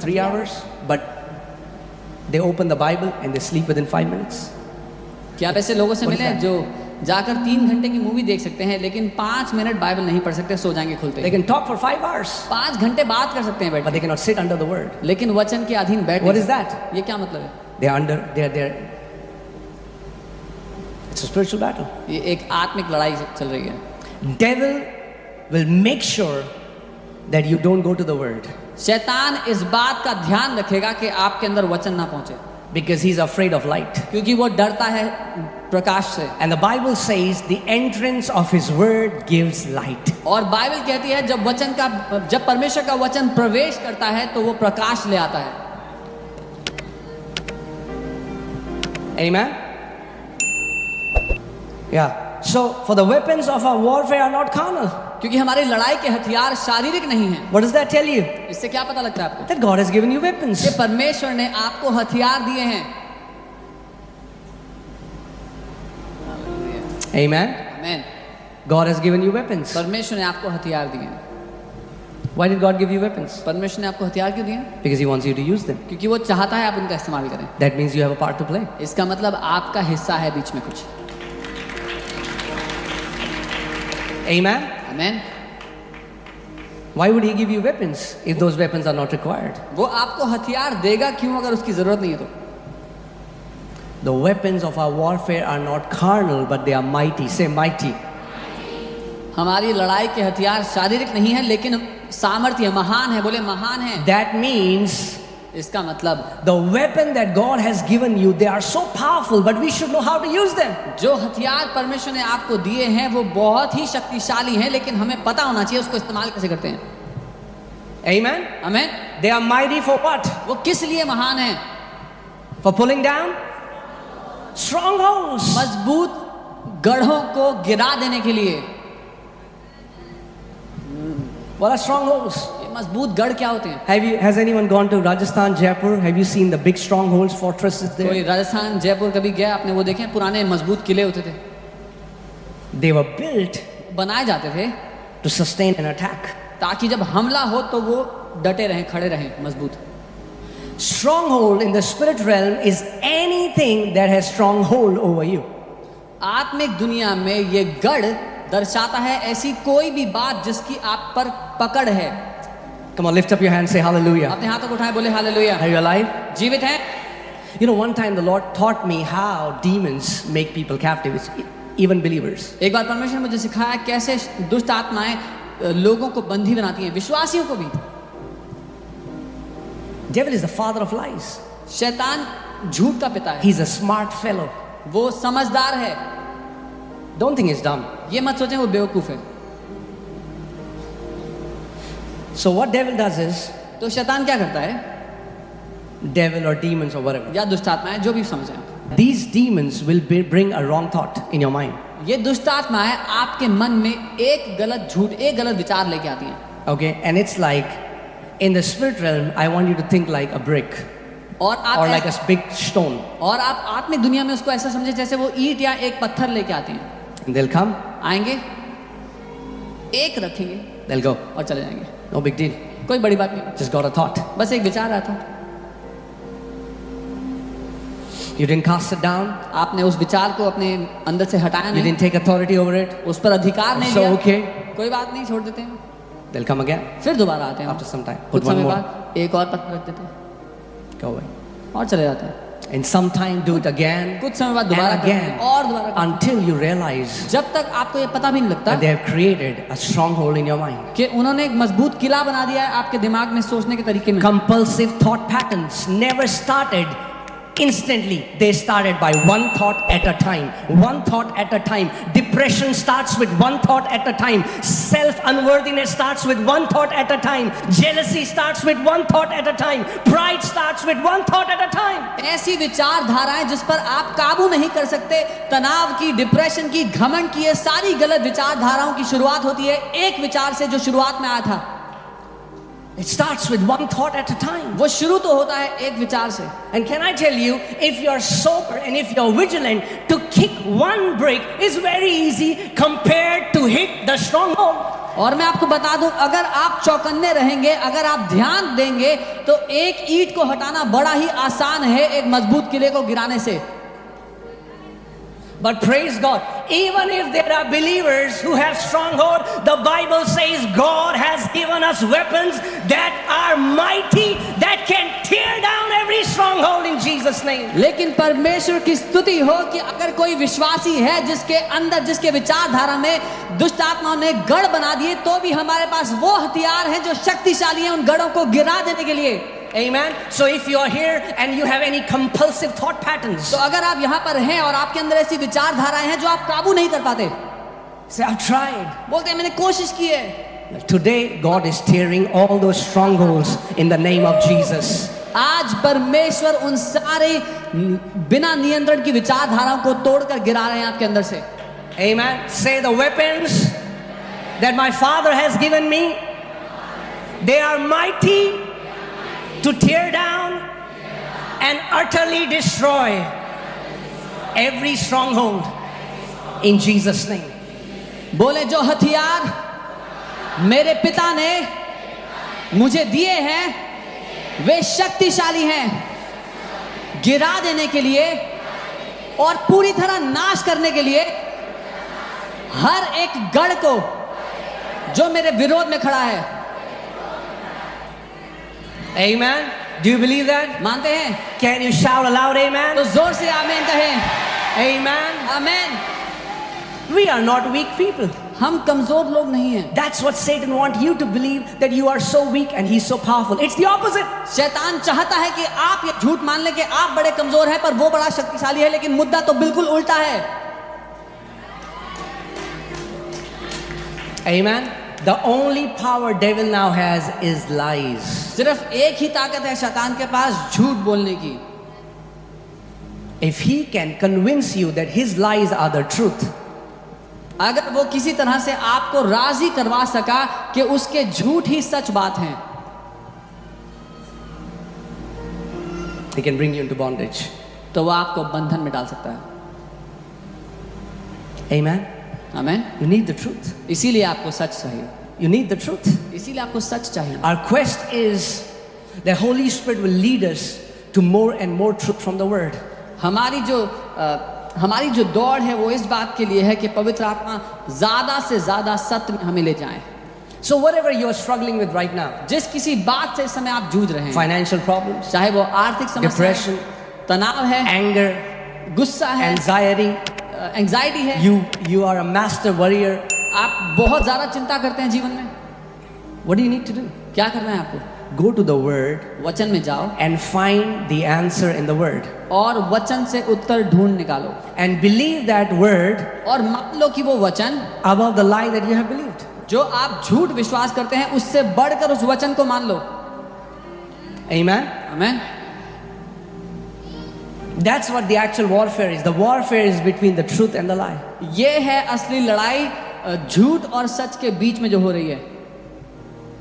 3 hours, but they open the Bible and they sleep within 5 minutes. क्या आप ऐसे लोगों से What is मिले that? जो जाकर 3 घंटे की मूवी देख सकते हैं लेकिन 5 मिनट बाइबल नहीं पढ़ सकते, सो जाएंगे खुलते They he. can talk for 5 hours, 5 घंटे बात कर सकते हैं बैठ but they के, cannot sit under the word. लेकिन वचन के अधीन बैठ What नहीं is सकते। that? ये क्या मतलब है? They are under, they're. It's a spiritual battle. ये एक आत्मिक लड़ाई चल रही है। Devil will make sure that you don't go to the word शैतान इस बात का ध्यान रखेगा कि आपके अंदर वचन ना पहुंचे, because he's afraid of light. क्योंकि वो डरता है प्रकाश से। And the Bible says the entrance of his word gives light. और बाइबल कहती है जब परमेश्वर का वचन प्रवेश करता है तो वो प्रकाश ले आता है। Amen? Yeah. So, for the weapons of our warfare are not carnal. क्योंकि हमारी लड़ाई के हथियार शारीरिक नहीं हैं। What does that tell you? इससे क्या पता लगता है आपको? That God has given you weapons. कि परमेश्वर ने आपको हथियार दिए हैं। Amen? आमीन। God has given you weapons. परमेश्वर ने आपको हथियार दिए हैं। Why did God give you weapons? परमेश्वर ने आपको हथियार क्यों दिए? Because he wants you to use them. क्योंकि वो चाहता है आप उनका इस्तेमाल करें। That means you have a part to play. इसका मतलब आपका हिस्सा है बीच में कुछ। Amen? आमीन। Why would he give you weapons if those weapons are not required? वो आपको हथियार देगा क्यों अगर उसकी जरूरत नहीं है तो? The weapons of our warfare are not carnal, but they are mighty. Say mighty. हमारी लड़ाई के हथियार शारीरिक नहीं है लेकिन सामर्थ्य महान है। बोले महान है। That means इसका मतलब the weapon that God has given you, they are so powerful, but we should know how to use them. जो हथियार परमेश्वर ने आपको दिए हैं वो बहुत ही शक्तिशाली हैं, लेकिन हमें पता होना चाहिए उसको इस्तेमाल कैसे करते हैं। Amen? आमीन। They are mighty for what? वो किस लिए महान है? For pulling down strongholds. मजबूत गढ़ों को गिरा देने के लिए। What are strongholds? ये मजबूत गढ़ क्या होते हैं? Has anyone gone to Rajasthan, Jaipur? Have you seen the big strongholds, fortresses कोई there? राजस्थान जयपुर कभी गया आपने? वो देखे पुराने मजबूत किले होते थे, They were built बनाए जाते थे to sustain an attack. ताकि जब हमला हो तो वो डटे रहें, खड़े रहें, मजबूत। Stronghold in the spirit realm is anything that has stronghold over you. आत्मिक दुनिया में ये गढ़ दर्शाता है ऐसी कोई भी बात जिसकी आप पर पकड़ है। Come on, lift up your hand, say hallelujah. अपने हाथों को उठाएं, बोले हालेलुया। Are you alive? जीवित हैं? You know, one time the Lord taught me how demons make people captive, it's even believers. एक बार परमेश्वर ने मुझे सिखाया कैसे दुष्ट आत्माएं लोगों को बंदी बनाती हैं, विश्वासियों को भी। Devil is the father of lies. शैतान झूठ का पिता है, He's a smart fellow. वो समझदार है। Don't think he's dumb. ये मत सोचें वो बेवकूफ है। So what devil does is, तो शैतान क्या करता है, devil or demons or whatever, या दुष्ट आत्माएं जो भी समझें आप, these demons will bring a wrong thought in your mind. ये दुष्ट आत्माएं आपके मन में एक गलत झूठ, एक गलत विचार लेके आती हैं। Okay, and it's like in the spirit realm, I want you to think like a brick और or like a big stone. और आप आत्मिक दुनिया में उसको ऐसा समझे जैसे वो ईंट या एक पत्थर लेके आते हैं। And they'll come, आएंगे, एक रखेंगे they'll go. और चले जाएंगे, No big deal. कोई बड़ी बात नहीं, Just got a thought. बस एक विचार आया था। You didn't cast it down. आपने उस विचार को अपने अंदर से हटाया You नहीं, didn't take authority over it. उस पर अधिकार नहीं So लिया। okay, कोई बात नहीं, छोड़ देते हैं, they'll come again फिर दोबारा आते हैं। after some time. कुछ Put one समय more. बाद एक और पत्थर रख देते हैं Go away. और चले जाते हैं। And sometime do it again कुछ समय बाद दोबारा and करते हैं again और दोबारा करते until you realize हैं। जब तक आपको ये पता भी नहीं लगता that they have created a stronghold in your mind. कि उन्होंने एक मजबूत किला बना दिया है आपके दिमाग में, सोचने के तरीके में। Compulsive thought patterns never started instantly. They started by one thought at a time. One thought at a time. Depression starts with one thought at a time. Self-unworthiness starts with one thought at a time. Jealousy starts with one thought at a time. Pride starts with one thought at a time. ऐसी विचारधाराएं जिस पर आप काबू नहीं कर सकते, तनाव की, डिप्रेशन की, घमंड की, ये सारी गलत विचारधाराओं की शुरुआत होती है एक विचार से जो शुरुआत में आया था। It starts with one thought at a time. वो शुरू तो होता है एक विचार से। And can I tell you, if you're sober and if you're vigilant, to kick one brick is very easy compared to hit the stronghold. और मैं आपको बता दूं, अगर आप चौकन्ने रहेंगे, अगर आप ध्यान देंगे, तो एक ईंट को हटाना बड़ा ही आसान है एक मजबूत किले को गिराने से। But praise God, even if there are believers who have stronghold, the Bible says God has given us weapons that are mighty, that can tear down every stronghold in Jesus' name. लेकिन परमेश्वर की स्तुति हो कि अगर कोई विश्वासी है जिसके अंदर, जिसके विचारधारा में दुष्ट आत्माओं ने गढ़ बना दिए, तो भी हमारे पास वो हथियार हैं जो शक्तिशाली हैं उन गढ़ों को गिरा देने के लिए। Amen. So if you are here and you have any compulsive thought patterns, तो अगर आप यहाँ पर हैं और आपके अंदर ऐसी विचारधाराएं हैं जो आप काबू नहीं कर पाते, say, I've tried. बोलते हैं मैंने कोशिश की है। Today, God is tearing all those strongholds in the name of Jesus. आज परमेश्वर उन सारे बिना नियंत्रण की विचारधाराओं को तोड़कर गिरा रहे हैं आपके अंदर से। Amen. Say, the weapons that my Father has given me, they are mighty to tear down and utterly destroy every stronghold in Jesus' name. बोले जो हथियार मेरे पिता ने मुझे दिए हैं वे शक्तिशाली हैं, गिरा देने के लिए और पूरी तरह नाश करने के लिए हर एक गढ़ को जो मेरे विरोध में खड़ा है। Amen. Do you believe that? मानते हैं? Can you shout aloud, amen? तो जोर से आमीन कहें। Amen. आमीन। We are not weak people. हम कमजोर लोग नहीं हैं। That's what Satan wants you to believe, that you are so weak and he's so powerful. It's the opposite. शैतान चाहता है कि आप ये झूठ मान लें कि आप बड़े कमजोर हैं पर वो बड़ा शक्तिशाली है, लेकिन मुद्दा तो बिल्कुल उल्टा है। Amen. The only power devil now has is lies. सिर्फ एक ही ताकत है शैतान के पास, झूठ बोलने की। If he can convince you that his lies are the truth, अगर वो किसी तरह से आपको राजी करवा सका कि उसके झूठ ही सच बात हैं, he can bring you into bondage. तो वो आपको बंधन में डाल सकता है। Amen. आमीन। You need the truth. इसीलिए आपको सच चाहिए। You need the truth. इसीलिए आपको सच चाहिए। Our quest is the Holy Spirit will lead us to more and more truth from the Word. हमारी जो दौड़ है वो इस बात के लिए है कि पवित्र आत्मा ज्यादा से ज्यादा सत्य में हमें ले जाए। So whatever you are struggling with right now, जिस किसी बात से इस समय आप जूझ रहे हैं, financial problems, चाहे वो आर्थिक समस्या, depression, तनाव है, anger, गुस्सा है, anxiety, एंजाइटी है, you are a master worrier. आप बहुत ज्यादा चिंता करते हैं जीवन में, What do you need to do? क्या करना है आपको? Go to the Word वचन में जाओ and find the answer in the Word. और वचन से उत्तर ढूंढ निकालो And believe that Word और मान लो कि वो वचन above the lie that you have believed. जो आप झूठ विश्वास करते हैं उससे बढ़कर उस वचन को मान लो। Amen. आमीन। That's what the actual warfare is. The warfare is between the truth and the lie. ये है असली लड़ाई झूठ और सच के बीच में जो हो रही है।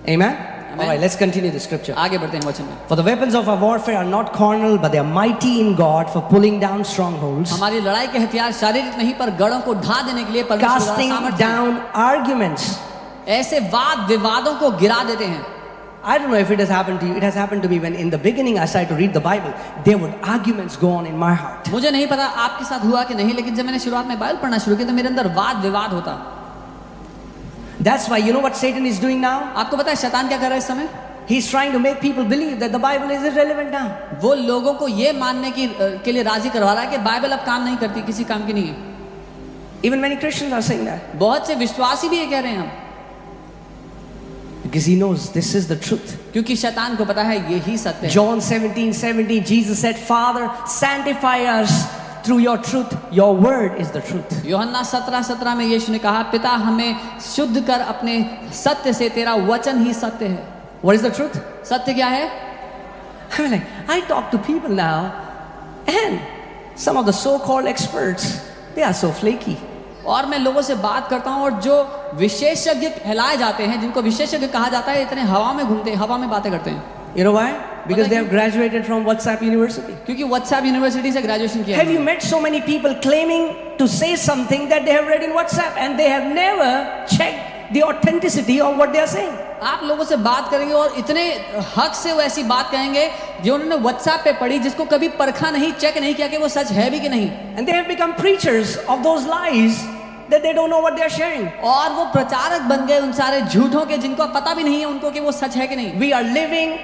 Amen. All right, let's continue the scripture. आगे बढ़ते हैं वचन में। For the weapons of our warfare are not carnal, but they are mighty in God for pulling down strongholds, हमारी लड़ाई के हथियार शारीरिक नहीं पर गढ़ों को ढा देने के लिए परमेश्वर द्वारा casting सामर्थ्य हैं। down arguments. ऐसे वाद विवादों को गिरा देते हैं। I don't know if it has happened to you. It has happened to me when in the beginning I started to read the Bible. There were arguments go on in my heart. मुझे नहीं पता आपके साथ हुआ कि नहीं, लेकिन जब मैंने शुरुआत में बाइबल पढ़ना शुरू किया तो मेरे अंदर वाद विवाद होता। That's why you know what Satan is doing now? आपको पता है शैतान क्या कर रहा है इस समय? He's trying to make people believe that the Bible is irrelevant now. वो लोगों को ये मानने के लिए राजी करवा रहा है कि बाइबल अब काम नहीं करती, किसी काम की नहीं है। Even many Christians are saying that. बहुत से विश्वासी भी ये कह रहे हैं हम, Because he knows this is the truth. क्योंकि शैतान को पता है यही सत्य है। John 17:17, Jesus said, Father, sanctify us through your truth. Your word is the truth. यूहन्ना 17:17 में यीशु ने कहा, पिता हमें शुद्ध कर अपने सत्य से, तेरा वचन ही सत्य है। What is the truth? सत्य क्या है? I mean, like, I talk to people now, and some of the so-called experts, they are so flaky. और मैं लोगों से बात करता हूँ और जो विशेषज्ञ कहलाए जाते हैं, जिनको विशेषज्ञ कहा जाता है, इतने हवा में घूमते हैं, हवा में बातें करते हैं। You know why? Because they have graduated from WhatsApp University. क्योंकि WhatsApp यूनिवर्सिटी से ग्रेजुएशन किया Have you met so many people claiming to say something that they have read in WhatsApp and they have never checked the authenticity of what they are saying. आप लोगों से बात करेंगे और इतने हक से वो ऐसी बात कहेंगे जो उन्होंने WhatsApp पे पढ़ी, जिसको कभी परखा नहीं, चेक नहीं किया कि वो सच है भी कि नहीं। And they have become preachers of those lies that they don't know what they are sharing. और वो प्रचारक बन गए उन सारे झूठों के जिनको पता भी नहीं है उनको कि वो सच है कि नहीं। We are living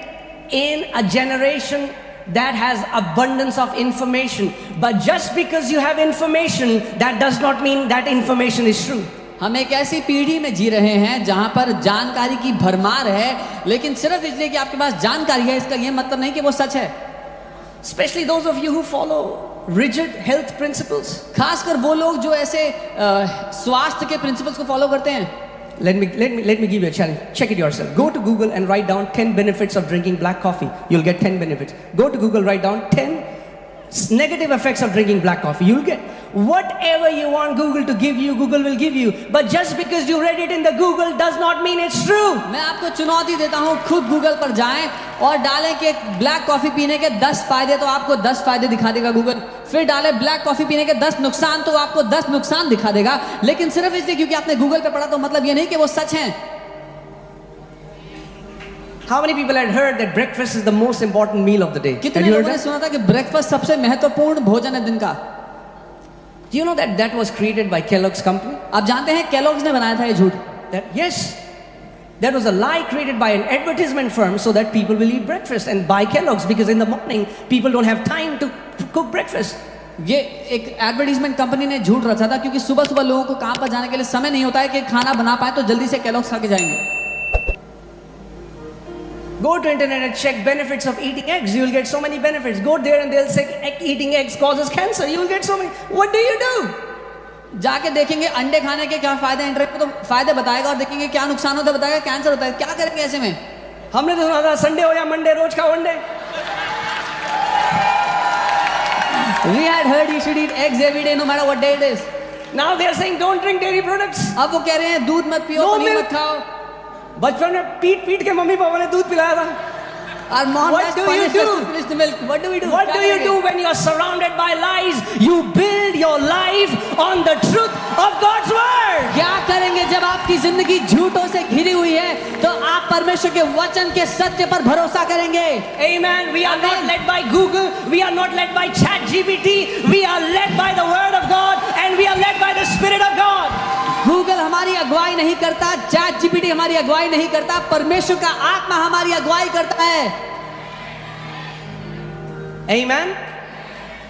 in a generation that has abundance of information, but just because you have information, that does not mean that information is true. हम एक ऐसी पीढ़ी में जी रहे हैं जहां पर जानकारी की भरमार है, लेकिन सिर्फ इसलिए कि आपके पास जानकारी है इसका यह मतलब नहीं कि वो सच है। Especially those of you who follow rigid health principles. खासकर वो लोग जो ऐसे स्वास्थ्य के प्रिंसिपल्स को फॉलो करते हैं। Let me give you a challenge. Check it yourself. Go to Google and write down 10 benefits of drinking black coffee. You'll get 10 benefits. Go to Google, write down 10 negative effects of drinking black coffee. You'll get whatever you want Google to give you, Google will give you. But just because you read it in the Google does not mean it's true. मैं आपको चुनौती देता हूं, खुद Google पर जाएं और डालें कि ब्लैक कॉफी पीने के 10 फायदे, तो आपको 10 फायदे दिखा देगा गूगल। फिर डालें ब्लैक कॉफी पीने के 10 नुकसान, तो आपको 10 नुकसान दिखा देगा। लेकिन सिर्फ इसलिए क्योंकि आपने गूगल पे पढ़ा तो मतलब ये नहीं कि वो सच है। How many people had heard that breakfast is the most important meal of the day? कितने Had you heard लोगों ने that? सुना था कि ब्रेकफास्ट सबसे महत्वपूर्ण भोजन है दिन का? Do you know that that was created by Kellogg's company? आप जानते हैं केलॉग्स ने बनाया था ये झूठ। That yes, that was a lie created by an advertisement firm so that people will eat breakfast and buy Kellogg's, because in the morning people don't have time to cook breakfast. ये एक advertisement company ने झूठ रचा था क्योंकि सुबह सुबह लोगों को काम पर जाने के लिए समय नहीं होता है कि खाना बना पाए, तो जल्दी से केलॉग्स खा के जाएंगे। Go to internet and check benefits of eating eggs. You will get so many benefits. Go there and they'll say eating eggs causes cancer. You will get so many. What do you do? जाके देखेंगे अंडे खाने के क्या फायदे हैं, internet पे तो फायदे बताएगा, और देखेंगे क्या नुकसान होता है बताएगा, कैंसर होता है। क्या करेंगे ऐसे में? हमने तो सुना था संडे हो या मंडे रोज खाओ अंडे। We had heard you should eat eggs every day no matter what day it is. Now they are saying don't drink dairy products. अब वो कह रहे हैं दूध मत पियो, No पनीर milk. मत खाओ। बचपन में पीट पीट के मम्मी पापा ने दूध पिलाया था। Our mom What has do you punished us do? to finish the milk. What do we do? What क्या do you करेंगे? do when you are surrounded by lies? You build your life on the truth of God's word. क्या करेंगे जब आपकी जिंदगी झूठों से घिरी हुई है? तो आप परमेश्वर के वचन के सत्य पर भरोसा करेंगे। Amen. We are not Amen. led by Google. We are not led by ChatGPT. We are led by the word of God, and we are led by the Spirit of God. Google हमारी अगुवाई नहीं करता, chat GPT हमारी अगुवाई नहीं करता, परमेश्वर का आत्मा हमारी अगुवाई करता है। Amen.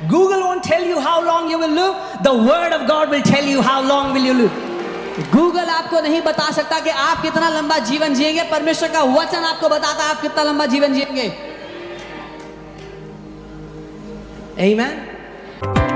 Google won't tell you how long you will live. The word of God will tell you how long will you live. Google आपको नहीं बता सकता कि आप कितना लंबा जीवन जिएंगे, परमेश्वर का वचन आपको बताता है आप कितना लंबा जीवन जिएंगे। Amen.